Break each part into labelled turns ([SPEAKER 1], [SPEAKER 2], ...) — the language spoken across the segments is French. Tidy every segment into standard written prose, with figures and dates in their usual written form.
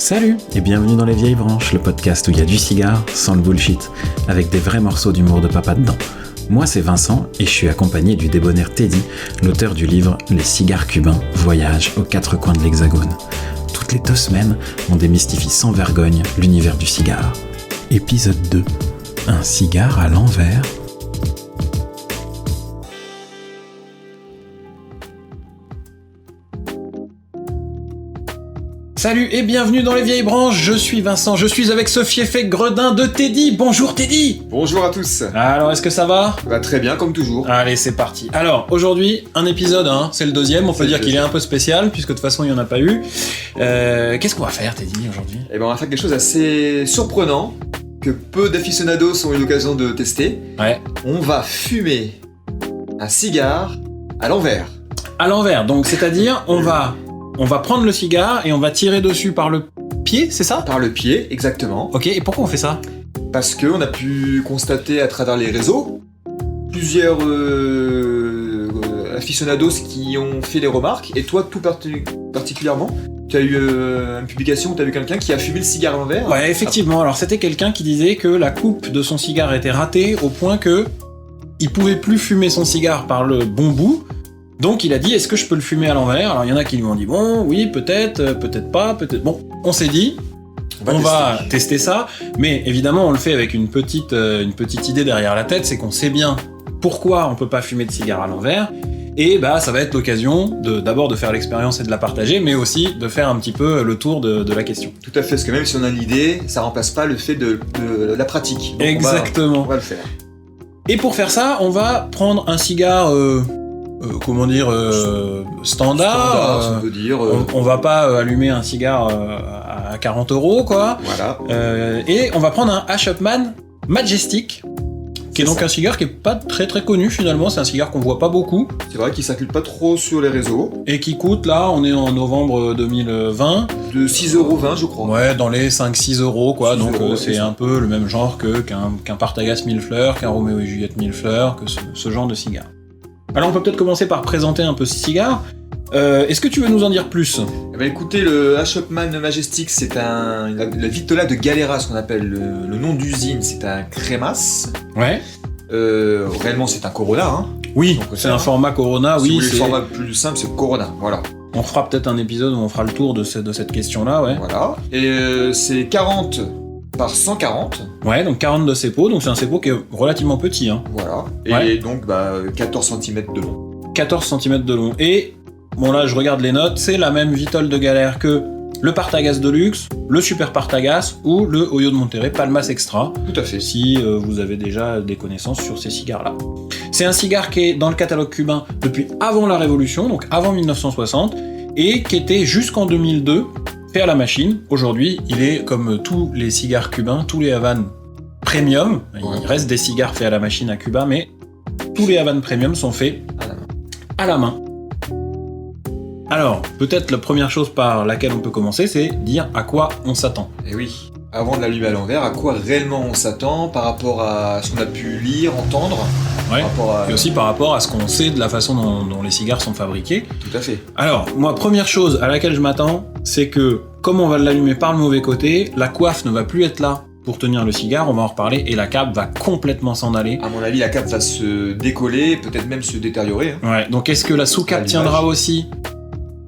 [SPEAKER 1] Salut et bienvenue dans Les Vieilles Branches, le podcast où il y a du cigare sans le bullshit, avec des vrais morceaux d'humour de papa dedans. Moi c'est Vincent et je suis accompagné du débonnaire Teddy, l'auteur du livre Les cigares cubains voyagent aux quatre coins de l'Hexagone. Toutes les 2 semaines, on démystifie sans vergogne l'univers du cigare. Épisode 2. Un cigare à l'envers. Salut et bienvenue dans Les Vieilles Branches, je suis Vincent, je suis avec ce fiefé gredin de Teddy. Bonjour Teddy.
[SPEAKER 2] Bonjour à tous.
[SPEAKER 1] Alors est-ce que ça va ?
[SPEAKER 2] Très bien, comme toujours.
[SPEAKER 1] Allez, c'est parti. Alors, aujourd'hui, un épisode, c'est le 2e, on peut dire qu'il est un peu spécial, puisque de toute façon, il n'y en a pas eu. Qu'est-ce qu'on va faire, Teddy, aujourd'hui ?
[SPEAKER 2] On va faire quelque chose d'assez surprenant, que peu d'aficionados ont eu l'occasion de tester.
[SPEAKER 1] Ouais.
[SPEAKER 2] On va fumer un cigare à l'envers.
[SPEAKER 1] À l'envers, donc c'est-à-dire, on va prendre le cigare et on va tirer dessus par le pied, c'est ça ?
[SPEAKER 2] Par le pied, exactement.
[SPEAKER 1] Ok, et pourquoi on fait ça ?
[SPEAKER 2] Parce qu'on a pu constater à travers les réseaux plusieurs aficionados qui ont fait des remarques, et toi tout particulièrement, tu as eu une publication où tu as vu quelqu'un qui a fumé le cigare à l'envers.
[SPEAKER 1] Ouais, effectivement, alors c'était quelqu'un qui disait que la coupe de son cigare était ratée au point que il pouvait plus fumer son cigare par le bon bout. Donc il a dit, est-ce que je peux le fumer à l'envers ? Alors il y en a qui lui ont dit, bon, oui, peut-être, peut-être pas, peut-être... Bon, on s'est dit, on va tester ça, mais évidemment on le fait avec une petite idée derrière la tête, c'est qu'on sait bien pourquoi on peut pas fumer de cigare à l'envers, et ça va être l'occasion d'abord de faire l'expérience et de la partager, mais aussi de faire un petit peu le tour de la question.
[SPEAKER 2] Tout à fait, parce que même si on a l'idée, ça remplace pas le fait de la pratique. Donc
[SPEAKER 1] exactement.
[SPEAKER 2] On va le faire.
[SPEAKER 1] Et pour faire ça, on va prendre un cigare... standard,
[SPEAKER 2] on peut dire.
[SPEAKER 1] On va pas allumer un cigare à 40 €, quoi.
[SPEAKER 2] Voilà.
[SPEAKER 1] Et on va prendre un Ashopman Majestic, qui est donc un cigare qui est pas très très connu finalement. C'est un cigare qu'on voit pas beaucoup.
[SPEAKER 2] C'est vrai qu'il circule pas trop sur les réseaux.
[SPEAKER 1] Et qui coûte, là, on est en novembre 2020.
[SPEAKER 2] De 6,20 €, je crois.
[SPEAKER 1] Ouais, dans les 5-6 €, quoi. Donc c'est
[SPEAKER 2] ça.
[SPEAKER 1] un peu le même genre qu'un Partagas 1000 fleurs, qu'un Roméo et Juliette 1000 fleurs, que ce genre de cigare. Alors on peut peut-être commencer par présenter un peu ce cigare. Est-ce que tu veux nous en dire plus ?
[SPEAKER 2] Écoutez, le Ashopman Majestic, c'est la Vitola de Galera, ce qu'on appelle le nom d'usine, c'est un Crémas.
[SPEAKER 1] Ouais.
[SPEAKER 2] Réellement, c'est un Corona.
[SPEAKER 1] Oui, donc, c'est un format Corona,
[SPEAKER 2] si
[SPEAKER 1] oui.
[SPEAKER 2] Si vous voulez le format plus simple, c'est Corona, voilà.
[SPEAKER 1] On fera peut-être un épisode où on fera le tour de cette question-là, ouais.
[SPEAKER 2] Voilà. Et c'est 40 par 140.
[SPEAKER 1] Ouais, donc 40 de cepo, donc c'est un cepo qui est relativement petit.
[SPEAKER 2] Voilà. Et
[SPEAKER 1] ouais.
[SPEAKER 2] Donc 14 cm de long.
[SPEAKER 1] 14 cm de long. Et, bon là je regarde les notes, c'est la même Vitole de Galère que le Partagas Deluxe, le Super Partagas ou le Hoyo de Monterrey Palmas Extra.
[SPEAKER 2] Tout à fait.
[SPEAKER 1] Si vous avez déjà des connaissances sur ces cigares-là. C'est un cigare qui est dans le catalogue cubain depuis avant la Révolution, donc avant 1960, et qui était jusqu'en 2002 fait à la machine. Aujourd'hui, il est comme tous les cigares cubains, tous les Havane Premium. Il reste des cigares faits à la machine à Cuba, mais tous les Havane Premium sont faits à la main. Alors, peut-être la première chose par laquelle on peut commencer, c'est dire à quoi on s'attend.
[SPEAKER 2] Et oui, avant de l'allumer à l'envers, à quoi réellement on s'attend par rapport à ce qu'on a pu lire, entendre.
[SPEAKER 1] Ouais. Et aussi par rapport à ce qu'on sait de la façon dont les cigares sont fabriqués.
[SPEAKER 2] Tout à fait.
[SPEAKER 1] Alors, moi, première chose à laquelle je m'attends, c'est que, comme on va l'allumer par le mauvais côté, la coiffe ne va plus être là pour tenir le cigare, on va en reparler, et la cape va complètement s'en aller.
[SPEAKER 2] À mon avis, la cape va se décoller, peut-être même se détériorer.
[SPEAKER 1] Ouais, donc est-ce que la sous-cape tiendra aussi ?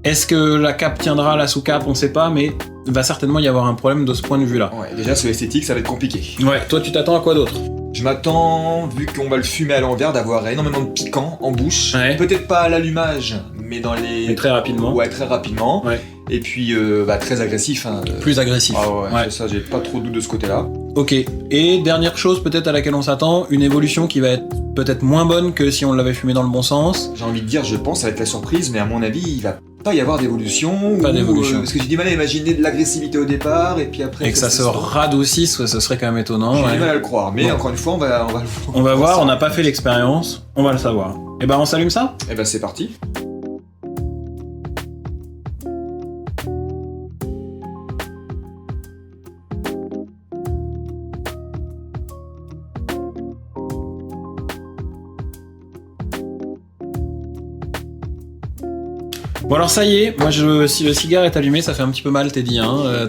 [SPEAKER 1] Est-ce que la cape tiendra, la sous-cape ? On ne sait pas, mais il va certainement y avoir un problème de ce point de vue-là.
[SPEAKER 2] Ouais, déjà, sur l'esthétique, ça va être compliqué.
[SPEAKER 1] Ouais, toi, tu t'attends à quoi d'autre ?
[SPEAKER 2] Je m'attends, vu qu'on va le fumer à l'envers, d'avoir énormément de piquant en bouche. Ouais. Peut-être pas à l'allumage, mais dans les...
[SPEAKER 1] Mais très rapidement.
[SPEAKER 2] Ouais, très rapidement.
[SPEAKER 1] Ouais.
[SPEAKER 2] Et puis, très agressif.
[SPEAKER 1] Plus agressif.
[SPEAKER 2] Ah ouais. Ça, j'ai pas trop de doute de ce côté-là.
[SPEAKER 1] Ok. Et dernière chose, peut-être à laquelle on s'attend, une évolution qui va être peut-être moins bonne que si on l'avait fumé dans le bon sens.
[SPEAKER 2] J'ai envie de dire, je pense, ça va être la surprise, mais à mon avis, il va pas y avoir d'évolution.
[SPEAKER 1] Pas d'évolution.
[SPEAKER 2] Parce que j'ai du mal à imaginer de l'agressivité au départ, et puis après...
[SPEAKER 1] Et que ça se radoucisse, ce serait quand même étonnant.
[SPEAKER 2] J'ai du mal à le croire, mais encore une fois, on va
[SPEAKER 1] on va voir, on n'a pas fait l'expérience, on va le savoir. Et on s'allume ça ?
[SPEAKER 2] Et c'est parti.
[SPEAKER 1] Bon alors ça y est, moi si le cigare est allumé, ça fait un petit peu mal, Teddy.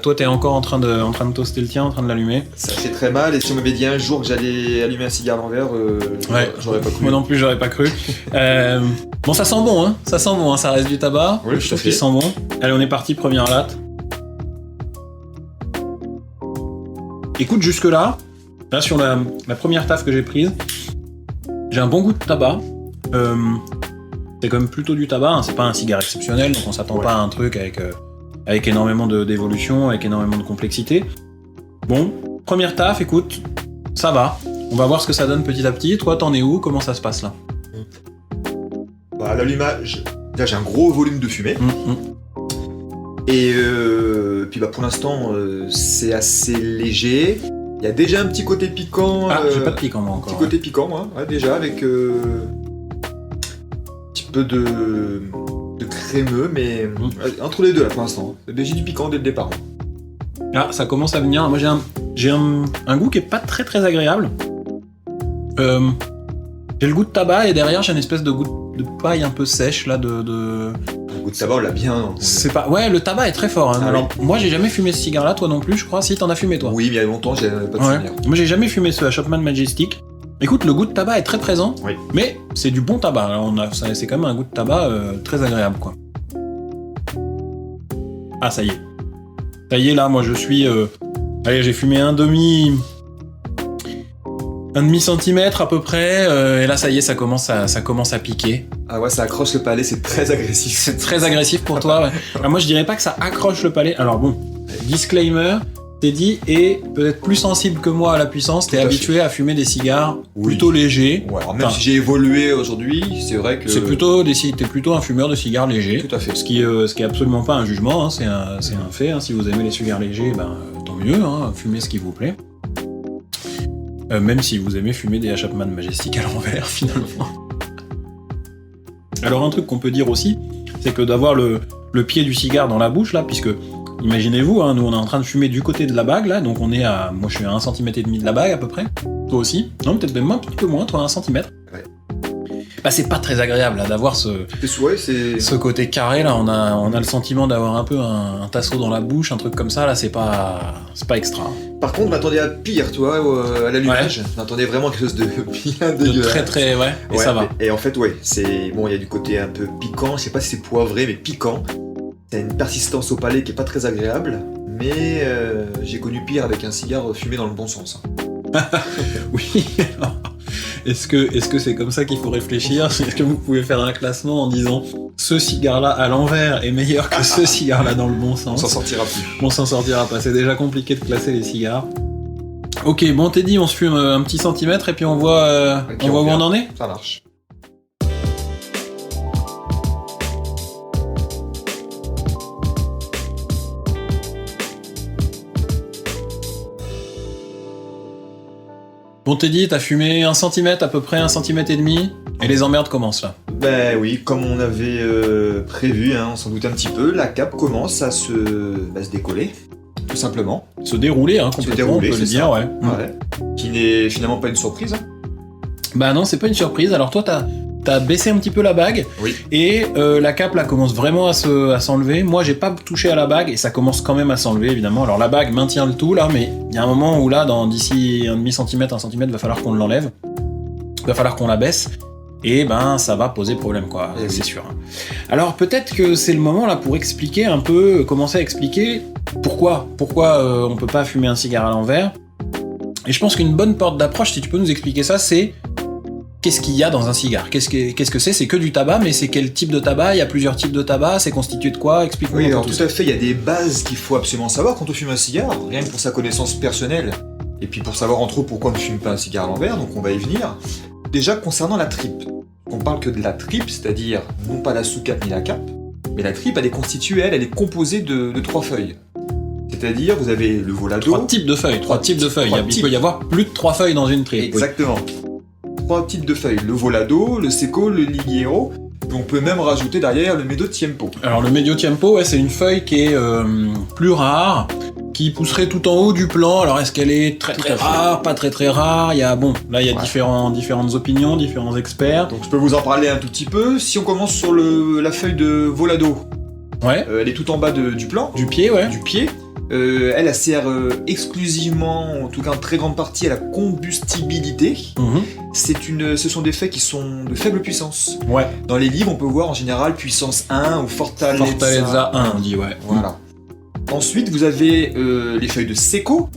[SPEAKER 1] Toi t'es encore en train de toaster le tien, en train de l'allumer.
[SPEAKER 2] Ça fait très mal, et si on m'avait dit un jour que j'allais allumer un cigare à l'envers, j'aurais pas cru.
[SPEAKER 1] Moi non plus, j'aurais pas cru. Bon, ça sent bon, hein. Ça sent bon, hein. Ça reste du tabac.
[SPEAKER 2] Oui,
[SPEAKER 1] je trouve qu'il sent bon. Allez, on est parti, première latte. Écoute, jusque-là, sur la première taffe que j'ai prise, j'ai un bon goût de tabac. C'est quand même plutôt du tabac, hein. C'est pas un cigare exceptionnel, donc on s'attend pas à un truc avec énormément d'évolution, avec énormément de complexité. Bon, première taffe, écoute, ça va. On va voir ce que ça donne petit à petit. Toi, t'en es où? Comment ça se passe là?
[SPEAKER 2] Bah, l'allumage, là j'ai un gros volume de fumée. Et puis bah, pour l'instant, c'est assez léger. Il y a déjà un petit côté piquant.
[SPEAKER 1] Ah, j'ai pas de piquant moi encore.
[SPEAKER 2] Petit côté piquant, moi, déjà, avec un petit peu de crémeux, mais entre les deux là pour l'instant. J'ai du piquant dès le départ.
[SPEAKER 1] Ah, ça commence à venir. Moi j'ai un goût qui est pas très très agréable. J'ai le goût de tabac et derrière j'ai une espèce de goût de paille un peu sèche là
[SPEAKER 2] Le goût de tabac, on l'a bien.
[SPEAKER 1] C'est pas. Ouais, le tabac est très fort. Hein.
[SPEAKER 2] Ah,
[SPEAKER 1] alors
[SPEAKER 2] oui.
[SPEAKER 1] moi j'ai jamais fumé ce cigare là, toi non plus, je crois. Si t'en as fumé toi.
[SPEAKER 2] Oui, mais il y a longtemps, j'ai pas de souvenir.
[SPEAKER 1] Moi j'ai jamais fumé ce Chapman Majestic. Écoute, le goût de tabac est très présent,
[SPEAKER 2] Oui.
[SPEAKER 1] mais c'est du bon tabac. Alors, c'est quand même un goût de tabac très agréable quoi. Ah ça y est. Ça y est là, moi je suis. Allez, j'ai fumé un demi centimètre à peu près, et là ça y est, ça commence à piquer.
[SPEAKER 2] Ah ouais, ça accroche le palais, c'est très agressif.
[SPEAKER 1] C'est très agressif pour toi, ouais. Alors moi je dirais pas que ça accroche le palais. Alors bon, disclaimer, Teddy est peut-être plus sensible que moi à la puissance, t'es habitué à fumer des cigares plutôt légers.
[SPEAKER 2] Ouais, alors même si j'ai évolué aujourd'hui, c'est vrai que...
[SPEAKER 1] T'es plutôt un fumeur de cigares légers.
[SPEAKER 2] Tout à fait.
[SPEAKER 1] Ce qui est absolument pas un jugement, hein, c'est un fait. Hein. Si vous aimez les cigares légers, tant mieux, hein, fumez ce qui vous plaît. Même si vous aimez fumer des Chapman Majestic à l'envers, finalement. Alors un truc qu'on peut dire aussi, c'est que d'avoir le pied du cigare dans la bouche, là, puisque, imaginez-vous, hein, nous on est en train de fumer du côté de la bague, là, donc moi je suis à 1,5 cm de la bague à peu près, toi aussi, non peut-être même un petit peu moins, toi 1 cm.
[SPEAKER 2] Ouais.
[SPEAKER 1] Bah c'est pas très agréable là, d'avoir ce côté carré, là, on a le sentiment d'avoir un peu un tasseau dans la bouche, un truc comme ça, là, c'est pas extra.
[SPEAKER 2] Par contre, je m'attendais à pire, tu vois, à l'allumage. Je m'attendais vraiment à quelque chose de bien dégueulasse.
[SPEAKER 1] Très très, ouais, et ça va.
[SPEAKER 2] Et en fait, c'est... Bon, il y a du côté un peu piquant, je sais pas si c'est poivré, mais piquant. Il y a une persistance au palais qui est pas très agréable, mais j'ai connu pire avec un cigare fumé dans le bon sens.
[SPEAKER 1] Oui. Est-ce que c'est comme ça qu'il faut réfléchir? Est-ce que vous pouvez faire un classement en disant ce cigare-là à l'envers est meilleur que ce cigare-là dans le bon sens?
[SPEAKER 2] On s'en sortira plus.
[SPEAKER 1] On s'en sortira pas, c'est déjà compliqué de classer les cigares. Ok, bon Teddy, on se fume un petit centimètre et puis on voit, où on en est.
[SPEAKER 2] Ça marche.
[SPEAKER 1] Bon Teddy, t'as fumé 1 centimètre à peu près, 1,5 cm, et les emmerdes commencent là.
[SPEAKER 2] Ben oui, comme on avait prévu, hein, on s'en doute un petit peu, la cape commence à se décoller, tout simplement.
[SPEAKER 1] Se dérouler, hein, complètement, on peut le dire, ouais.
[SPEAKER 2] Ouais. Qui n'est finalement pas une surprise. Hein.
[SPEAKER 1] Bah non, c'est pas une surprise. Alors toi, t'as baissé un petit peu la bague,
[SPEAKER 2] oui.
[SPEAKER 1] Et la cape là commence vraiment à s'enlever. Moi j'ai pas touché à la bague et ça commence quand même à s'enlever évidemment. Alors la bague maintient le tout là, mais il y a un moment où là, d'ici 1,5 cm, 1 cm, va falloir qu'on l'enlève. Va falloir qu'on la baisse. Et ça va poser problème quoi, c'est sûr. Alors peut-être que c'est le moment là pour expliquer un peu, commencer à expliquer pourquoi on peut pas fumer un cigare à l'envers. Et je pense qu'une bonne porte d'approche, si tu peux nous expliquer ça, c'est qu'est-ce qu'il y a dans un cigare? Qu'est-ce que c'est? C'est que du tabac, mais c'est quel type de tabac? Il y a plusieurs types de tabac, c'est constitué de quoi? Explique-moi.
[SPEAKER 2] Oui, alors tout à fait, il y a des bases qu'il faut absolument savoir quand on fume un cigare, rien que pour sa connaissance personnelle, et puis pour savoir entre autres pourquoi on ne fume pas un cigare à l'envers, donc on va y venir. Déjà, concernant la tripe, on parle que de la tripe, c'est-à-dire non pas la sous-cape ni la cape, mais la tripe, elle est constituée, elle est composée de 3 feuilles. C'est-à-dire, vous avez le volado...
[SPEAKER 1] 3 types de feuilles. Il peut y avoir plus de 3 feuilles dans une tripe.
[SPEAKER 2] Exactement. Oui. 3 types de feuilles, le volado, le seco, le liguero, et on peut même rajouter derrière le medio tiempo.
[SPEAKER 1] Alors le medio tiempo, c'est une feuille qui est plus rare, qui pousserait tout en haut du plan. Alors est-ce qu'elle est très très rare, pas très très rare? Il y a différentes opinions, différents experts.
[SPEAKER 2] Donc je peux vous en parler un tout petit peu. Si on commence sur la feuille de Volado, elle est tout en bas du plan.
[SPEAKER 1] Du pied, ouais.
[SPEAKER 2] Du pied. Elle sert exclusivement, en tout cas en très grande partie, à la combustibilité. Ce sont des feuilles qui sont de faible puissance.
[SPEAKER 1] Ouais.
[SPEAKER 2] Dans les livres, on peut voir en général puissance 1 ou Fortaleza
[SPEAKER 1] 1, on dit, ouais.
[SPEAKER 2] Voilà. Ensuite, vous avez les feuilles de Seco.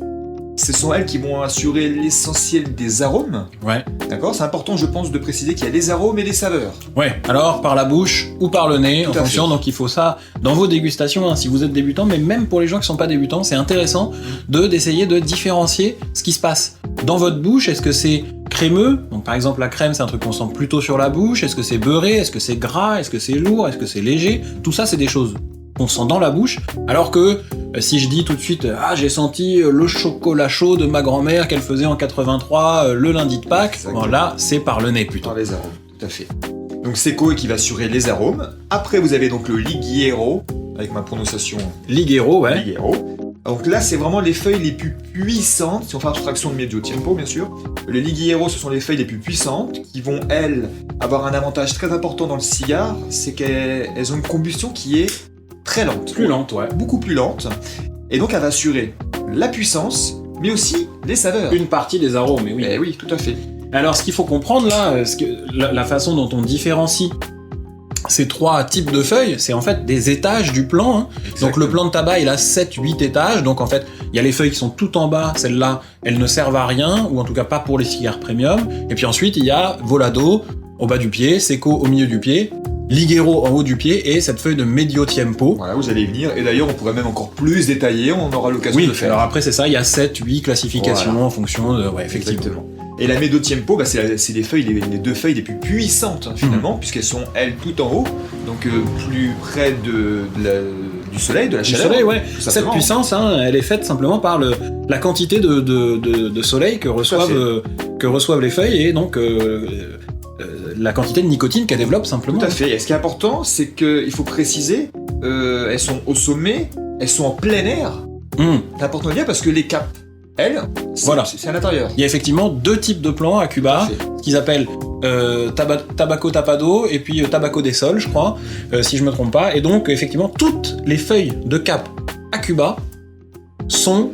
[SPEAKER 2] Ce sont elles qui vont assurer l'essentiel des arômes.
[SPEAKER 1] Ouais.
[SPEAKER 2] D'accord? C'est important, je pense, de préciser qu'il y a les arômes et les saveurs.
[SPEAKER 1] Ouais. Alors, par la bouche ou par le nez, en fonction. Donc, il faut ça dans vos dégustations, si vous êtes débutant, mais même pour les gens qui sont pas débutants, c'est intéressant d'essayer de différencier ce qui se passe dans votre bouche. Est-ce que c'est crémeux? Donc, par exemple, la crème, c'est un truc qu'on sent plutôt sur la bouche. Est-ce que c'est beurré? Est-ce que c'est gras? Est-ce que c'est lourd? Est-ce que c'est léger? Tout ça, c'est des choses qu'on sent dans la bouche, alors que si je dis tout de suite « Ah, j'ai senti le chocolat chaud de ma grand-mère qu'elle faisait en 83 le lundi de Pâques », bon, là, c'est par le nez plutôt.
[SPEAKER 2] Par les arômes, tout à fait. Donc Seco qui va assurer les arômes. Après, vous avez donc le Liguero, avec ma prononciation...
[SPEAKER 1] Liguero, ouais.
[SPEAKER 2] Liguero. Donc là, c'est vraiment les feuilles les plus puissantes, si on fait abstraction de Medio Tiempo, bien sûr. Les Liguero, ce sont les feuilles les plus puissantes, qui vont, elles, avoir un avantage très important dans le cigare, c'est qu'elles ont une combustion qui est très lente.
[SPEAKER 1] Plus lente, ouais.
[SPEAKER 2] Beaucoup plus lente. Et donc, elle va assurer la puissance, mais aussi les saveurs.
[SPEAKER 1] Une partie des arômes, mais oui.
[SPEAKER 2] Eh oui, tout à fait.
[SPEAKER 1] Alors, ce qu'il faut comprendre là, la façon dont on différencie ces trois types de feuilles, c'est en fait des étages du plan. Donc, le plan de tabac, il a 7-8 étages. Donc, en fait, il y a les feuilles qui sont tout en bas. Celles-là, elles ne servent à rien, ou en tout cas pas pour les cigares premium. Et puis ensuite, il y a Volado au bas du pied, Seco au milieu du pied, Liguero en haut du pied et cette feuille de Medio Tiempo.
[SPEAKER 2] Voilà, vous allez y venir. Et d'ailleurs, on pourrait même encore plus détailler, on aura l'occasion de le faire.
[SPEAKER 1] Alors après, c'est ça, il y a 7-8 classifications en fonction de... Ouais, effectivement.
[SPEAKER 2] Exactement. Et la Medio Tiempo, c'est les deux feuilles les plus puissantes, finalement, puisqu'elles sont, elles, tout en haut, donc plus près du soleil, de la chaleur.
[SPEAKER 1] Du soleil, ouais. Cette puissance, elle est faite simplement par la quantité de soleil que reçoivent les feuilles et donc... la quantité de nicotine qu'elle développe simplement.
[SPEAKER 2] Tout à fait. Et ce qui est important, c'est qu'il faut préciser, elles sont au sommet, elles sont en plein air. C'est important de dire parce que les capes, elles, c'est à l'intérieur.
[SPEAKER 1] Il y a effectivement deux types de plants à Cuba, qu'ils appellent Tabaco Tapado et puis Tabaco des Sols, je crois, si je me trompe pas. Et donc, effectivement, toutes les feuilles de cap à Cuba sont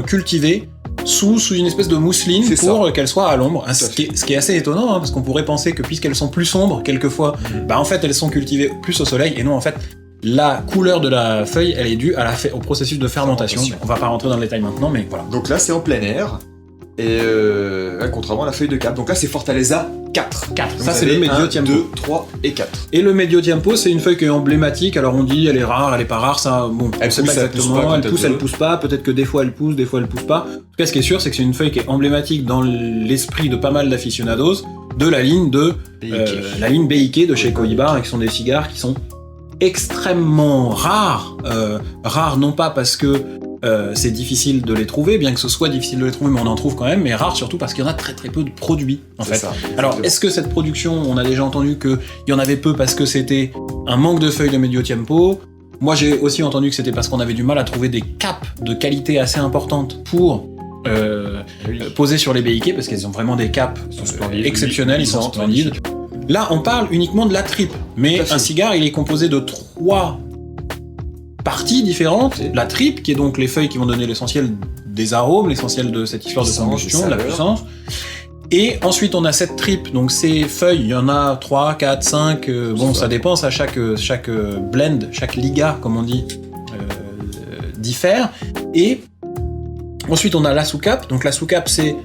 [SPEAKER 1] cultivées sous une espèce de mousseline pour qu'elles soient à l'ombre. Ce qui est assez étonnant, parce qu'on pourrait penser que puisqu'elles sont plus sombres, quelquefois, en fait, elles sont cultivées plus au soleil, et non, en fait, la couleur de la feuille, elle est due au processus de fermentation. On va pas rentrer dans le détail maintenant, mais voilà.
[SPEAKER 2] Donc là, c'est en plein air, et contrairement à la feuille de cap. Donc là, c'est Fortaleza 4. Donc
[SPEAKER 1] ça, c'est le Medio Tiempo.
[SPEAKER 2] 2, 3 et 4.
[SPEAKER 1] Et le Medio Tiempo, c'est une feuille qui est emblématique. Alors on dit, elle est rare, elle est pas rare, ça, bon,
[SPEAKER 2] elle pousse,
[SPEAKER 1] elle pousse pas, peut-être que des fois elle pousse pas. En tout cas, ce qui est sûr, c'est que c'est une feuille qui est emblématique dans l'esprit de pas mal d'aficionados de la ligne BIK de chez Cohiba, qui sont des cigares qui sont extrêmement rares. Rares non pas parce que c'est difficile de les trouver, bien que ce soit difficile de les trouver, mais on en trouve quand même, mais rares surtout parce qu'il y en a très très peu de produits, en fait. Alors, est-ce que cette production, on a déjà entendu qu'il y en avait peu parce que c'était un manque de feuilles de Medio Tiempo? Moi, j'ai aussi entendu que c'était parce qu'on avait du mal à trouver des capes de qualité assez importantes pour poser sur les BIK, parce qu'elles ont vraiment des capes exceptionnelles, ils sont splendides. Là, on parle uniquement de la tripe, mais un cigare, il est composé de 3 parties différentes. La tripe, qui est donc les feuilles qui vont donner l'essentiel des arômes, l'essentiel de cette histoire de combustion, de la puissance. Et ensuite, on a cette tripe, donc ces feuilles, il y en a 3, 4, 5, ça dépend, ça, chaque blend, chaque liga, comme on dit, diffère. Et ensuite, on a la sous-cape. Donc la sous-cape, c'est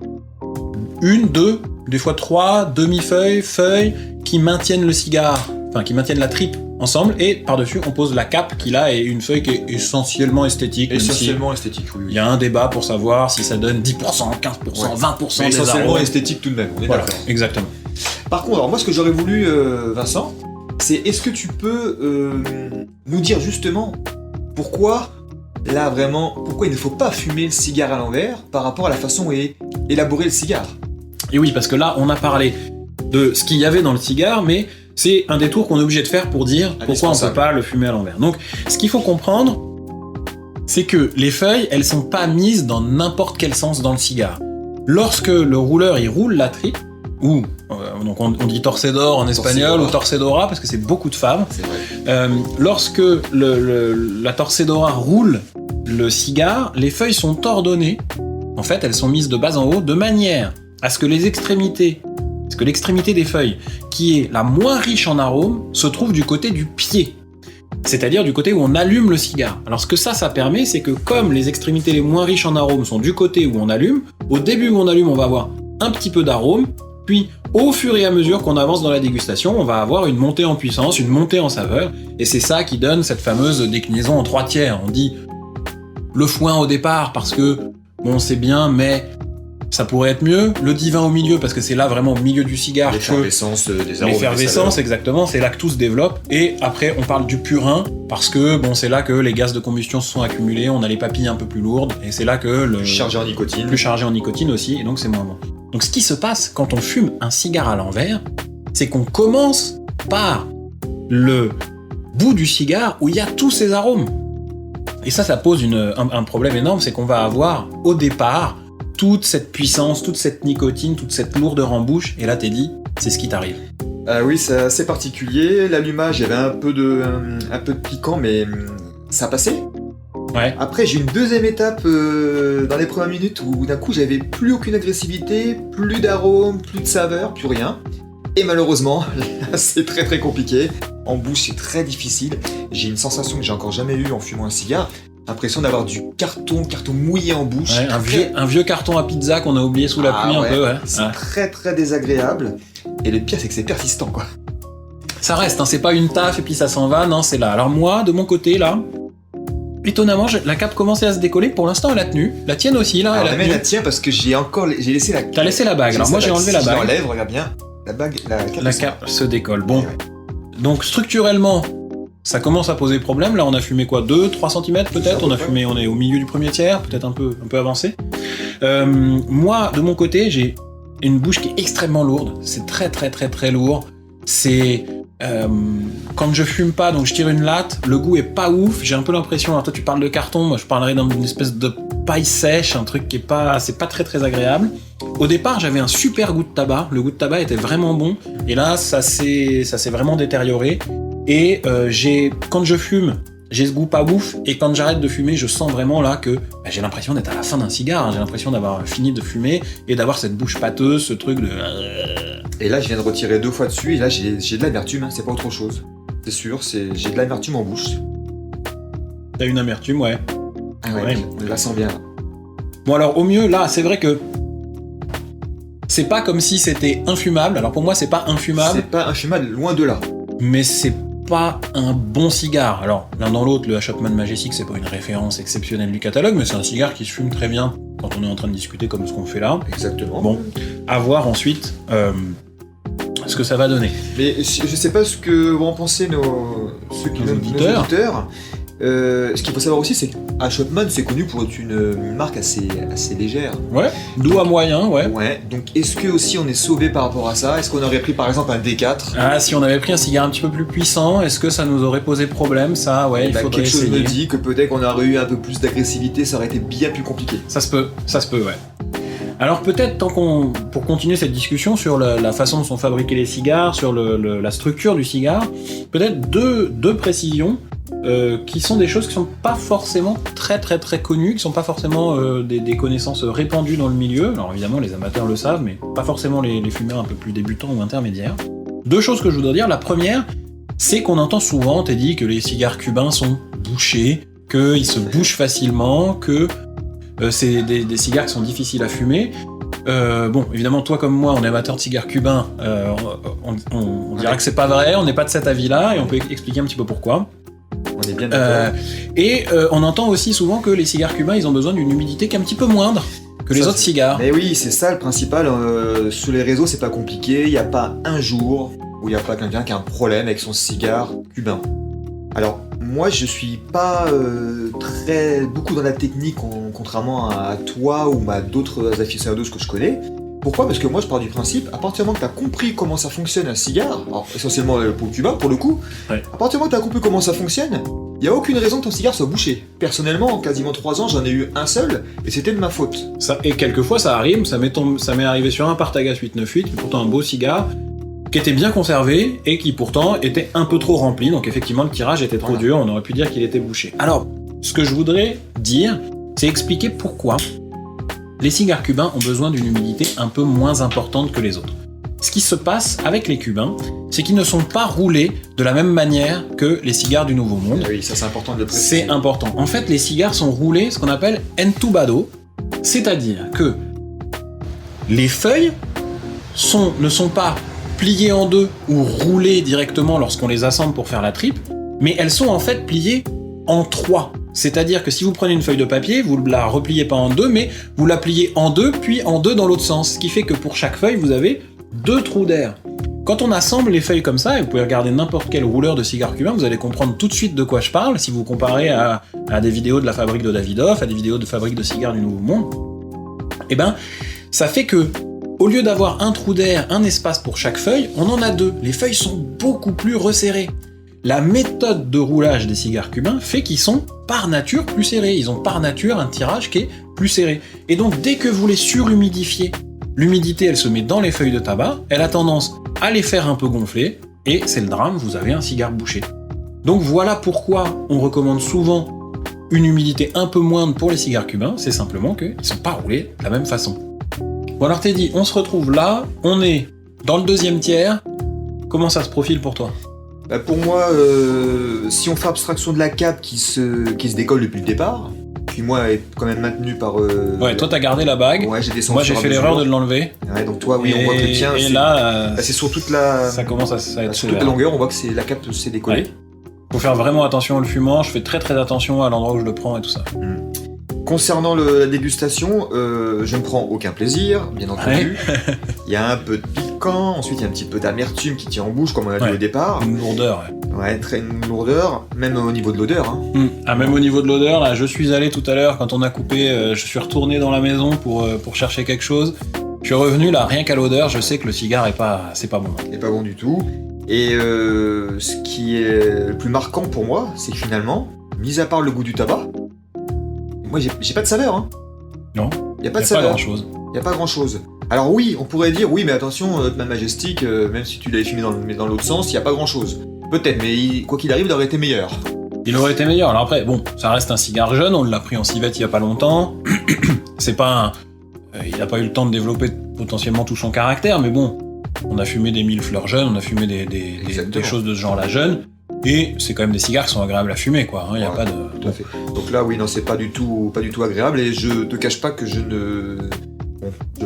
[SPEAKER 1] 1, 2, des fois 3 demi-feuilles qui maintiennent le cigare, enfin qui maintiennent la tripe ensemble, et par-dessus on pose la cape qui là est une feuille qui est essentiellement esthétique.
[SPEAKER 2] Esthétique, oui.
[SPEAKER 1] Il y a un débat pour savoir si ça donne 10%, 15%, 20% des
[SPEAKER 2] essentiellement
[SPEAKER 1] arômes.
[SPEAKER 2] Esthétique tout de même, on est d'accord.
[SPEAKER 1] Exactement.
[SPEAKER 2] Par contre, alors moi ce que j'aurais voulu, Vincent, c'est est-ce que tu peux nous dire justement pourquoi il ne faut pas fumer le cigare à l'envers par rapport à la façon où est élaboré le cigare?
[SPEAKER 1] Et oui, parce que là, on a parlé de ce qu'il y avait dans le cigare, mais c'est un détour qu'on est obligé de faire pour dire pourquoi on ne peut pas le fumer à l'envers. Donc, ce qu'il faut comprendre, c'est que les feuilles, elles sont pas mises dans n'importe quel sens dans le cigare. Lorsque le rouleur, il roule la tripe, ou donc on dit torcedor en espagnol, ou torcedora, parce que c'est beaucoup de femmes.
[SPEAKER 2] C'est vrai.
[SPEAKER 1] Lorsque la torcedora roule le cigare, les feuilles sont ordonnées. En fait, elles sont mises de bas en haut, de manière à ce que l'extrémité des feuilles, qui est la moins riche en arômes, se trouve du côté du pied. C'est-à-dire du côté où on allume le cigare. Alors ce que ça permet, c'est que comme les extrémités les moins riches en arômes sont du côté où on allume, au début où on allume, on va avoir un petit peu d'arôme, puis au fur et à mesure qu'on avance dans la dégustation, on va avoir une montée en puissance, une montée en saveur, et c'est ça qui donne cette fameuse déclinaison en 3 tiers. On dit le foin au départ parce que, bon, c'est bien, mais ça pourrait être mieux. Le divin au milieu, parce que c'est là vraiment au milieu du cigare.
[SPEAKER 2] L'effervescence des arômes.
[SPEAKER 1] L'effervescence, exactement, c'est là que tout se développe. Et après, on parle du purin, parce que bon, c'est là que les gaz de combustion se sont accumulés, on a les papilles un peu plus lourdes, et c'est là que
[SPEAKER 2] plus chargé en nicotine.
[SPEAKER 1] Plus chargé en nicotine aussi, et donc c'est moins bon. Donc ce qui se passe quand on fume un cigare à l'envers, c'est qu'on commence par le bout du cigare où il y a tous ces arômes. Et ça pose un problème énorme, c'est qu'on va avoir au départ toute cette puissance, toute cette nicotine, toute cette lourdeur en bouche, et là t'es dit, c'est ce qui t'arrive.
[SPEAKER 2] Oui, c'est assez particulier. L'allumage, il y avait un peu de piquant, mais ça passait.
[SPEAKER 1] Ouais.
[SPEAKER 2] Après, j'ai une deuxième étape dans les premières minutes où d'un coup, j'avais plus aucune agressivité, plus d'arôme, plus de saveur, plus rien. Et malheureusement, c'est très très compliqué. En bouche, c'est très difficile. J'ai une sensation que j'ai encore jamais eue en fumant un cigare. L'impression d'avoir du carton mouillé en bouche.
[SPEAKER 1] Ouais, un vieux carton à pizza qu'on a oublié sous la pluie un peu. Ouais.
[SPEAKER 2] C'est très très désagréable. Et le pire, c'est que c'est persistant, quoi.
[SPEAKER 1] Ça reste, hein, c'est pas une taffe et puis ça s'en va, non, c'est là. Alors moi, de mon côté, là, étonnamment, la cape commençait à se décoller. Pour l'instant, elle a tenu. La tienne aussi, là.
[SPEAKER 2] Alors, elle tient parce que j'ai laissé la.
[SPEAKER 1] T'as laissé la bague. Alors moi, j'ai enlevé la bague.
[SPEAKER 2] Je l'enlève, regarde bien. La cape
[SPEAKER 1] se décolle. Bon.
[SPEAKER 2] Ouais.
[SPEAKER 1] Donc structurellement, ça commence à poser problème. Là, on a fumé quoi, 2-3 cm peut-être. On est au milieu du premier tiers, peut-être un peu avancé. Moi, de mon côté, j'ai une bouche qui est extrêmement lourde. C'est très très très très lourd. C'est quand je fume pas, donc je tire une latte, le goût est pas ouf. J'ai un peu l'impression. Alors toi, tu parles de carton, moi je parlerais d'une espèce de paille sèche, un truc qui est pas, c'est pas très très agréable. Au départ, j'avais un super goût de tabac. Le goût de tabac était vraiment bon. Et là, ça s'est vraiment détérioré. Et quand je fume, j'ai ce goût pas ouf. Et quand j'arrête de fumer, je sens vraiment là que j'ai l'impression d'être à la fin d'un cigare. J'ai l'impression d'avoir fini de fumer et d'avoir cette bouche pâteuse, ce truc de.
[SPEAKER 2] Et là, je viens de retirer 2 fois dessus. Et là, j'ai de l'amertume. Hein, c'est pas autre chose. C'est sûr. J'ai de l'amertume en bouche.
[SPEAKER 1] T'as une amertume, ouais.
[SPEAKER 2] Ah ouais. On la sent bien.
[SPEAKER 1] Bon alors, au mieux, là, c'est vrai que c'est pas comme si c'était infumable. Alors pour moi, c'est pas infumable.
[SPEAKER 2] C'est pas infumable, loin de là.
[SPEAKER 1] Mais c'est pas un bon cigare. Alors, l'un dans l'autre, le Chapman Majestic, c'est pas une référence exceptionnelle du catalogue, mais c'est un cigare qui se fume très bien quand on est en train de discuter comme ce qu'on fait là.
[SPEAKER 2] Exactement.
[SPEAKER 1] Bon, à voir ensuite ce que ça va donner.
[SPEAKER 2] Mais je sais pas ce que vont en penser nos auditeurs. Ce qu'il faut savoir aussi, c'est qu'à Chapman, c'est connu pour être une marque assez légère.
[SPEAKER 1] Ouais, doux à moyen, ouais.
[SPEAKER 2] Ouais, donc est-ce que aussi on est sauvé par rapport à ça? Est-ce qu'on aurait pris par exemple un D4?
[SPEAKER 1] Ah, si on avait pris un cigare un petit peu plus puissant, est-ce que ça nous aurait posé problème? Ça, ouais, il faudrait essayer.
[SPEAKER 2] Quelque chose me dit que peut-être qu'on aurait eu un peu plus d'agressivité, ça aurait été bien plus compliqué.
[SPEAKER 1] Ça se peut, ouais. Alors peut-être, pour continuer cette discussion sur la façon dont sont fabriqués les cigares, sur la structure du cigare, peut-être deux précisions qui sont des choses qui sont pas forcément très très très connues, qui sont pas forcément des connaissances répandues dans le milieu. Alors évidemment, les amateurs le savent, mais pas forcément les fumeurs un peu plus débutants ou intermédiaires. 2 choses que je voudrais dire. La première, c'est qu'on entend souvent, t'es dit, que les cigares cubains sont bouchés, qu'ils se bouchent facilement, que c'est des cigares qui sont difficiles à fumer. Bon, évidemment, toi comme moi, on est amateur de cigares cubains, on dira que c'est pas vrai, on n'est pas de cet avis-là, et on peut expliquer un petit peu pourquoi.
[SPEAKER 2] On est bien d'accord.
[SPEAKER 1] On entend aussi souvent que les cigares cubains, ils ont besoin d'une humidité qui est un petit peu moindre que les autres cigares.
[SPEAKER 2] Mais oui, c'est ça le principal. Sur les réseaux, c'est pas compliqué. Il n'y a pas un jour où il n'y a pas quelqu'un qui a un problème avec son cigare cubain. Alors, moi, je suis pas beaucoup dans la technique, contrairement à toi ou à d'autres aficionados que je connais. Pourquoi? Parce que moi, je pars du principe, à partir du moment que tu as compris comment ça fonctionne un cigare, alors essentiellement pour le cubain, pour le coup,
[SPEAKER 1] ouais.
[SPEAKER 2] À partir du moment que tu as compris comment ça fonctionne, il n'y a aucune raison que ton cigare soit bouché. Personnellement, en quasiment 3 ans, j'en ai eu un seul, et c'était de ma faute.
[SPEAKER 1] Et quelquefois ça arrive, ça m'est arrivé sur un Partagas 898, qui est pourtant un beau cigare, qui était bien conservé, et qui pourtant était un peu trop rempli, donc effectivement le tirage était trop dur, on aurait pu dire qu'il était bouché. Alors, ce que je voudrais dire, c'est expliquer pourquoi les cigares cubains ont besoin d'une humidité un peu moins importante que les autres. Ce qui se passe avec les cubains, c'est qu'ils ne sont pas roulés de la même manière que les cigares du Nouveau Monde.
[SPEAKER 2] Oui, ça c'est important de le préciser.
[SPEAKER 1] C'est important. En fait, les cigares sont roulés ce qu'on appelle entubado, c'est-à-dire que les feuilles ne sont pas pliées en deux ou roulées directement lorsqu'on les assemble pour faire la tripe, mais elles sont en fait pliées en 3. C'est-à-dire que si vous prenez une feuille de papier, vous ne la repliez pas en 2, mais vous la pliez en 2, puis en 2 dans l'autre sens, ce qui fait que pour chaque feuille, vous avez 2 trous d'air. Quand on assemble les feuilles comme ça, et vous pouvez regarder n'importe quel rouleur de cigares cubains, vous allez comprendre tout de suite de quoi je parle, si vous comparez à des vidéos de la fabrique de Davidoff, à des vidéos de fabrique de cigares du Nouveau Monde, et ben, ça fait que, au lieu d'avoir un trou d'air, un espace pour chaque feuille, on en a 2. Les feuilles sont beaucoup plus resserrées. La méthode de roulage des cigares cubains fait qu'ils sont par nature plus serrés. Ils ont par nature un tirage qui est plus serré. Et donc, dès que vous les surhumidifiez, l'humidité, elle se met dans les feuilles de tabac, elle a tendance à les faire un peu gonfler, et c'est le drame, vous avez un cigare bouché. Donc voilà pourquoi on recommande souvent une humidité un peu moindre pour les cigares cubains, c'est simplement qu'ils ne sont pas roulés de la même façon. Bon alors Teddy, on se retrouve là, on est dans le 2e tiers, comment ça se profile pour toi ?
[SPEAKER 2] Bah pour moi, si on fait abstraction de la cape qui se décolle depuis le départ, qui moi est quand même maintenu par...
[SPEAKER 1] Ouais, toi t'as gardé la bague,
[SPEAKER 2] ouais, j'ai descendu.
[SPEAKER 1] Moi j'ai fait l'erreur de l'enlever.
[SPEAKER 2] Ouais, donc toi, oui, on voit que le tien...
[SPEAKER 1] Et là,
[SPEAKER 2] c'est sur toute la...
[SPEAKER 1] Ça commence à être
[SPEAKER 2] sur toute la longueur, on voit que la cape s'est décollée.
[SPEAKER 1] Ouais. Faut faire vraiment attention au fumant, je fais très très attention à l'endroit où je le prends et tout ça.
[SPEAKER 2] Concernant la dégustation, je ne prends aucun plaisir, bien entendu. Ouais. Il y a un peu de piquant, ensuite il y a un petit peu d'amertume qui tient en bouche, comme on a dit au départ.
[SPEAKER 1] Une lourdeur.
[SPEAKER 2] Ouais, une lourdeur, même au niveau de l'odeur. Hein.
[SPEAKER 1] Ah, même au niveau de l'odeur, là, je suis allé tout à l'heure, quand on a coupé, je suis retourné dans la maison pour chercher quelque chose. Je suis revenu, là, rien qu'à l'odeur, je sais que le cigare c'est pas bon.
[SPEAKER 2] Il est pas bon du tout. Et ce qui est le plus marquant pour moi, c'est que finalement, mis à part le goût du tabac, moi j'ai pas de saveur. Hein.
[SPEAKER 1] Non,
[SPEAKER 2] il n'y a pas de saveur.
[SPEAKER 1] grand-chose.
[SPEAKER 2] Il n'y a pas grand-chose. Alors oui, on pourrait dire, oui mais attention, ma Majestic, même si tu l'avais fumé dans l'autre sens, il n'y a pas grand-chose. Peut-être, mais quoi qu'il arrive, il aurait été meilleur.
[SPEAKER 1] Il aurait été meilleur. Alors après, bon, ça reste un cigare jeune, on l'a pris en civette il y a pas longtemps. C'est pas il n'a pas eu le temps de développer potentiellement tout son caractère, mais bon, on a fumé des 1000 fleurs jeunes, on a fumé des choses de ce genre-là jeunes, et c'est quand même des cigares qui sont agréables à fumer, quoi. Il y a pas de...
[SPEAKER 2] Tout à fait. Donc là, oui, non, c'est pas du tout agréable, et je te cache pas que je le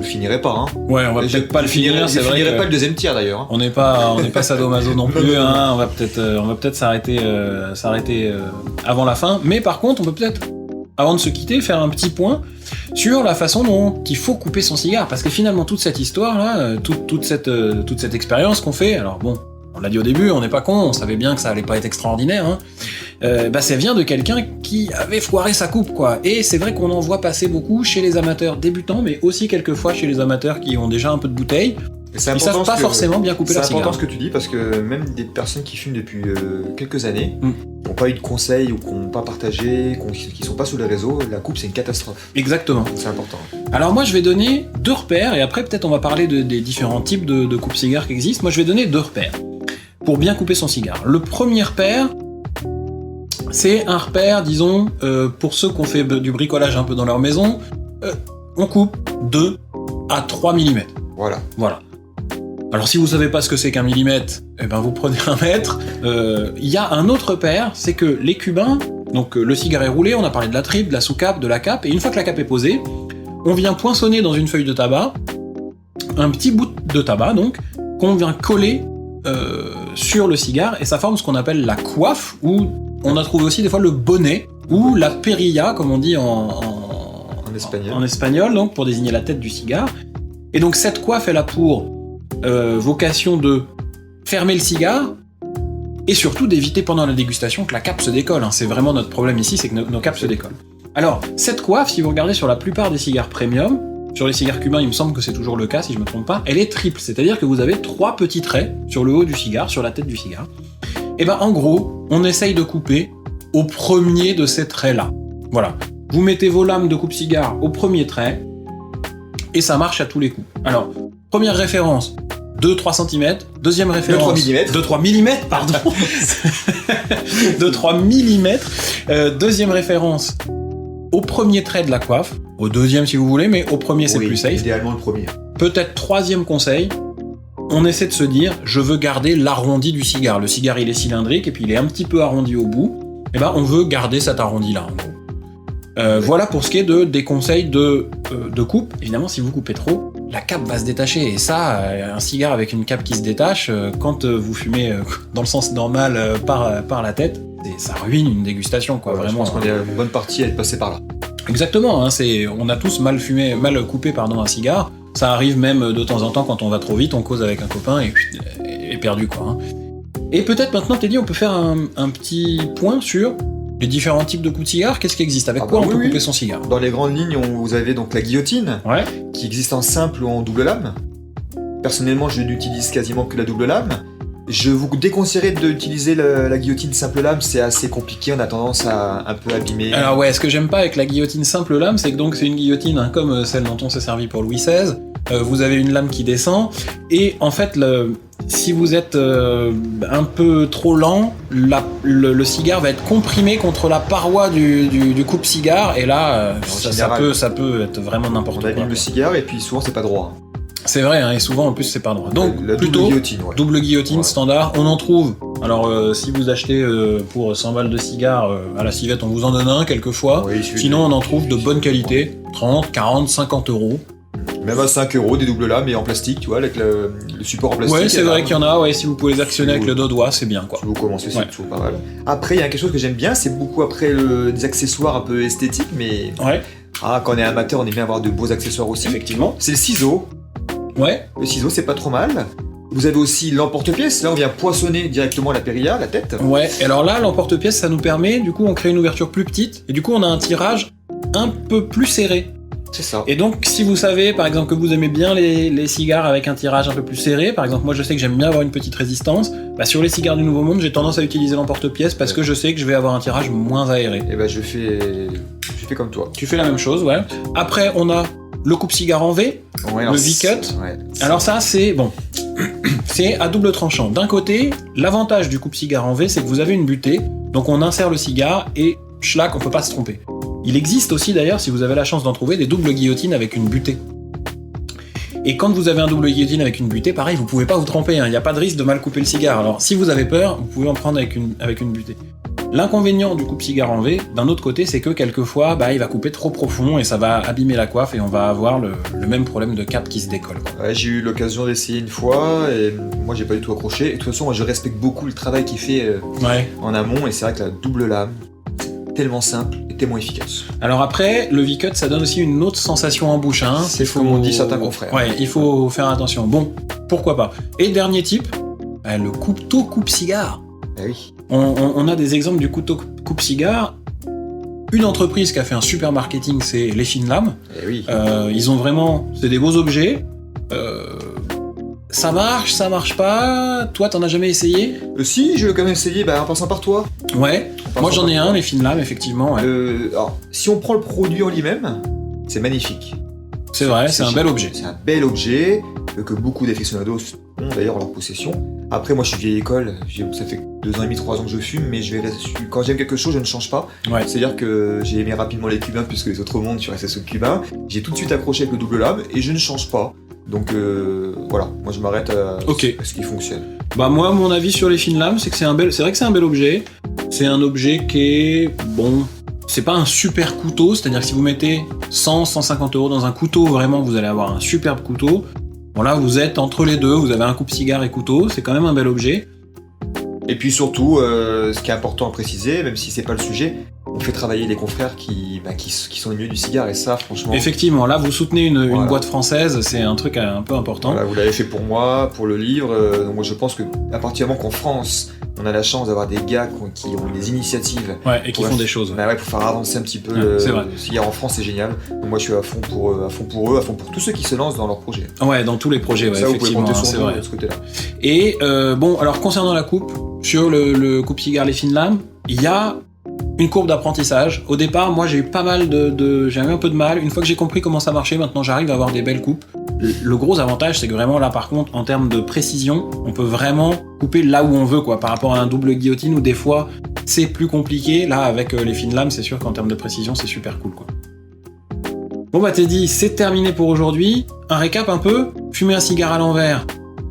[SPEAKER 2] finirai pas. Hein.
[SPEAKER 1] Ouais, on va peut-être pas le finir.
[SPEAKER 2] C'est vrai. Je finirai pas le 2e tiers d'ailleurs. Hein.
[SPEAKER 1] On n'est pas sadomaso non plus. Hein. On va peut-être s'arrêter avant la fin. Mais par contre, on peut peut-être, avant de se quitter, faire un petit point sur la façon dont il faut couper son cigare, parce que finalement toute cette histoire là, toute cette expérience qu'on fait, alors bon, on l'a dit au début, on n'est pas con, on savait bien que ça allait pas être extraordinaire. Hein. Ça vient de quelqu'un qui avait foiré sa coupe, quoi. Et c'est vrai qu'on en voit passer beaucoup chez les amateurs débutants, mais aussi quelquefois chez les amateurs qui ont déjà un peu de bouteille. Ils savent pas forcément bien couper leur cigare.
[SPEAKER 2] C'est important ce que tu dis, parce que même des personnes qui fument depuis quelques années, qui n'ont pas eu de conseils ou qui n'ont pas partagé, qui sont pas sur les réseaux, la coupe c'est une catastrophe.
[SPEAKER 1] Exactement.
[SPEAKER 2] C'est important.
[SPEAKER 1] Alors moi je vais donner 2 repères, et après peut-être on va parler des différents types de coupe-cigares qui existent. Moi je vais donner 2 repères pour bien couper son cigare. Le premier repère, c'est un repère, disons, pour ceux qui ont fait du bricolage un peu dans leur maison, on coupe 2 à 3 mm. Voilà. Alors si vous savez pas ce que c'est qu'un millimètre, eh ben vous prenez 1 mètre. Il y a un autre repère, c'est que les Cubains, donc le cigare est roulé, on a parlé de la tripe, de la sous-cape, de la cape, et une fois que la cape est posée, on vient poinçonner dans une feuille de tabac un petit bout de tabac, donc, qu'on vient coller sur le cigare, et ça forme ce qu'on appelle la coiffe, ou on a trouvé aussi des fois le bonnet, ou la perilla, comme on dit en espagnol, donc pour désigner la tête du cigare. Et donc cette coiffe, elle a pour vocation de fermer le cigare, et surtout d'éviter pendant la dégustation que la cape se décolle. Hein. C'est vraiment notre problème ici, c'est que nos capes se décollent. Alors, cette coiffe, si vous regardez sur la plupart des cigares premium, sur les cigares cubains, il me semble que c'est toujours le cas, si je me trompe pas, elle est triple, c'est-à-dire que vous avez 3 petits traits sur le haut du cigare, sur la tête du cigare. Et ben en gros, on essaye de couper au premier de ces traits-là. Voilà. Vous mettez vos lames de coupe-cigare au premier trait, et ça marche à tous les coups. Alors, première référence, 2-3 cm. Deuxième référence... 2-3 mm, pardon. 2-3 mm. Deuxième référence, au premier trait de la coiffe. Au deuxième si vous voulez, mais au premier c'est plus safe.
[SPEAKER 2] Idéalement le premier.
[SPEAKER 1] Peut-être troisième conseil, on essaie de se dire, je veux garder l'arrondi du cigare. Le cigare il est cylindrique et puis il est un petit peu arrondi au bout. Et ben on veut garder cet arrondi là en gros. Voilà pour ce qui est des conseils de coupe. Évidemment, si vous coupez trop, la cape va se détacher. Et ça, un cigare avec une cape qui se détache, quand vous fumez dans le sens normal par la tête, ça ruine une dégustation, quoi. Vraiment.
[SPEAKER 2] Je pense qu'on est une bonne partie à être passé par là.
[SPEAKER 1] Exactement. Hein, on a tous mal coupé un cigare. Ça arrive même de temps en temps quand on va trop vite, on cause avec un copain et perdu, quoi. Hein. Et peut-être maintenant, Teddy, on peut faire un petit point sur les différents types de coups de cigare. Qu'est-ce qui existe? Avec quoi on peut couper son cigare?
[SPEAKER 2] Dans les grandes lignes, vous avez donc la guillotine, qui existe en simple ou en double lame. Personnellement, je n'utilise quasiment que la double lame. Je vous déconseillerais d'utiliser la guillotine simple lame, c'est assez compliqué, on a tendance à un peu abîmer.
[SPEAKER 1] Alors ouais, ce que j'aime pas avec la guillotine simple lame, c'est que donc c'est une guillotine comme celle dont on s'est servi pour Louis XVI. Vous avez une lame qui descend, et en fait, si vous êtes un peu trop lent, le cigare va être comprimé contre la paroi du coupe-cigare, et là, ça peut être vraiment n'importe quoi.
[SPEAKER 2] On abîme le cigare, et puis souvent c'est pas droit.
[SPEAKER 1] C'est vrai, hein, et souvent en plus c'est pas droit. Donc
[SPEAKER 2] la
[SPEAKER 1] plutôt
[SPEAKER 2] double guillotine,
[SPEAKER 1] standard, on en trouve. Alors si vous achetez pour 100 balles de cigare à la civette, on vous en donne un quelquefois. Oui, sinon on en trouve de bonne qualité, 30, 40, 50 euros.
[SPEAKER 2] Même à 5 euros, des doubles lames et en plastique, tu vois, avec le support en plastique.
[SPEAKER 1] Ouais, c'est vrai qu'il y en a, si vous pouvez les actionner avec le dos doigt, c'est bien, quoi.
[SPEAKER 2] Si vous commencez, c'est toujours pas mal. Après, il y a quelque chose que j'aime bien, c'est beaucoup après des accessoires un peu esthétiques, mais quand on est amateur, on aime bien avoir de beaux accessoires aussi.
[SPEAKER 1] Effectivement.
[SPEAKER 2] C'est le ciseau.
[SPEAKER 1] Ouais.
[SPEAKER 2] Le ciseau, c'est pas trop mal. Vous avez aussi l'emporte-pièce, là on vient poinçonner directement la périlla, la tête.
[SPEAKER 1] Ouais, et alors là, l'emporte-pièce, ça nous permet, du coup, on crée une ouverture plus petite, et du coup, on a un tirage un peu plus serré.
[SPEAKER 2] C'est ça.
[SPEAKER 1] Et donc, si vous savez, par exemple, que vous aimez bien les cigares avec un tirage un peu plus serré, par exemple, moi je sais que j'aime bien avoir une petite résistance, sur les cigares du Nouveau Monde, j'ai tendance à utiliser l'emporte-pièce parce que je sais que je vais avoir un tirage moins aéré.
[SPEAKER 2] Et je fais comme toi.
[SPEAKER 1] Tu fais la même chose, ouais. Après, on a le coupe-cigare en V, le V-cut. Alors ça, c'est bon. C'est à double tranchant. D'un côté, l'avantage du coupe-cigare en V, c'est que vous avez une butée, donc on insère le cigare et schlac, on peut pas se tromper. Il existe aussi d'ailleurs, si vous avez la chance d'en trouver, des doubles guillotines avec une butée. Et quand vous avez un double guillotine avec une butée, pareil, vous pouvez pas vous tromper, il n'y a pas de risque de mal couper le cigare. Alors si vous avez peur, vous pouvez en prendre avec une butée. L'inconvénient du coupe-cigare en V, d'un autre côté, c'est que quelquefois, il va couper trop profond et ça va abîmer la coiffe et on va avoir le même problème de cape qui se décolle.
[SPEAKER 2] Ouais, j'ai eu l'occasion d'essayer une fois et moi j'ai pas du tout accroché. Et de toute façon, moi je respecte beaucoup le travail qu'il fait en amont et c'est vrai que la double lame, c'est tellement simple et tellement efficace.
[SPEAKER 1] Alors après, le V-cut, ça donne aussi une autre sensation en bouche.
[SPEAKER 2] C'est comme on dit certains confrères.
[SPEAKER 1] Ouais, il faut faire attention. Bon, pourquoi pas. Et dernier type, le couteau coupe-cigare.
[SPEAKER 2] Oui.
[SPEAKER 1] On a des exemples du couteau coupe-cigare. Une entreprise qui a fait un super marketing, c'est les fines lames.
[SPEAKER 2] Oui.
[SPEAKER 1] Ils ont vraiment... C'est des beaux objets. Ça marche pas. Toi, t'en as jamais essayé?
[SPEAKER 2] Si, je l'ai quand même essayé, en passant par toi.
[SPEAKER 1] Ouais, moi j'en ai un, les fines lames, effectivement. Ouais.
[SPEAKER 2] Alors, si on prend le produit en lui-même, c'est magnifique.
[SPEAKER 1] C'est vrai, c'est un bel objet.
[SPEAKER 2] C'est un bel objet que beaucoup d'aficionados ont d'ailleurs en leur possession. Après, moi je suis vieille école, ça fait 2 ans et demi, 3 ans que je fume, mais quand j'aime quelque chose, je ne change pas. Ouais. C'est-à-dire que j'ai aimé rapidement les cubains puisque les autres mondes, je suis resté sur le cubain. J'ai tout de suite accroché avec le double lame et je ne change pas. Donc voilà, moi je m'arrête à ce qui fonctionne.
[SPEAKER 1] Moi, mon avis sur les fines lames, c'est que c'est vrai que c'est un bel objet. C'est un objet qui est bon. C'est pas un super couteau, c'est-à-dire que si vous mettez 100-150 euros dans un couteau, vraiment vous allez avoir un superbe couteau. Bon là vous êtes entre les deux, vous avez un coupe-cigare et couteau, c'est quand même un bel objet.
[SPEAKER 2] Et puis surtout, ce qui est important à préciser, même si c'est pas le sujet, on fait travailler les confrères qui sont au milieu du cigare et ça franchement...
[SPEAKER 1] Effectivement, là vous soutenez une boîte française, c'est un truc un peu important.
[SPEAKER 2] Voilà, vous l'avez fait pour moi, pour le livre, donc moi je pense que à partir du moment qu'en France, on a la chance d'avoir des gars qui ont des initiatives...
[SPEAKER 1] Ouais, et qui font des choses.
[SPEAKER 2] Pour faire avancer un petit peu le cigare en France, c'est génial. Donc moi je suis à fond pour eux, à fond pour tous ceux qui se lancent dans leurs projets.
[SPEAKER 1] Ouais, dans tous les projets,
[SPEAKER 2] ça,
[SPEAKER 1] effectivement,
[SPEAKER 2] vous pouvez compter
[SPEAKER 1] c'est vrai.
[SPEAKER 2] De ce côté-là.
[SPEAKER 1] Et alors concernant la coupe, sur le coupe-cigare les fines lames, il y a une courbe d'apprentissage. Au départ, moi j'ai eu pas mal j'avais un peu de mal. Une fois que j'ai compris comment ça marchait, maintenant j'arrive à avoir des belles coupes. Le gros avantage, c'est que vraiment là par contre, en termes de précision, on peut vraiment couper là où on veut, quoi, par rapport à un double guillotine où des fois c'est plus compliqué. Là, avec les fines lames, c'est sûr qu'en termes de précision, c'est super cool, quoi. Bon bah Teddy, c'est terminé pour aujourd'hui. Un récap un peu, fumer un cigare à l'envers,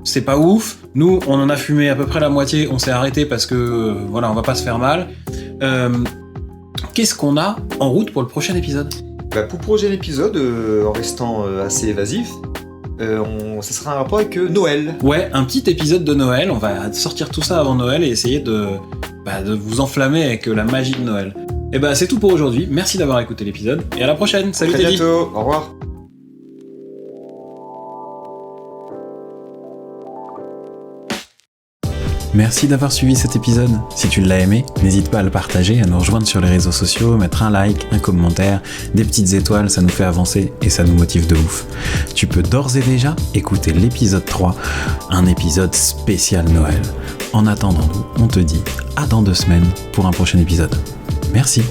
[SPEAKER 1] c'est pas ouf. Nous, on en a fumé à peu près la moitié, on s'est arrêté parce que voilà, on va pas se faire mal. Qu'est-ce qu'on a en route pour le prochain épisode ?
[SPEAKER 2] Pour le prochain épisode, en restant assez évasif, ça sera un rapport avec Noël.
[SPEAKER 1] Ouais, un petit épisode de Noël, on va sortir tout ça avant Noël et essayer de vous enflammer avec la magie de Noël. Et c'est tout pour aujourd'hui, merci d'avoir écouté l'épisode, et à la prochaine, salut Teddy.
[SPEAKER 2] À bientôt, au revoir.
[SPEAKER 3] Merci d'avoir suivi cet épisode. Si tu l'as aimé, n'hésite pas à le partager, à nous rejoindre sur les réseaux sociaux, mettre un like, un commentaire, des petites étoiles, ça nous fait avancer et ça nous motive de ouf. Tu peux d'ores et déjà écouter l'épisode 3, un épisode spécial Noël. En attendant, on te dit à dans 2 semaines pour un prochain épisode. Merci.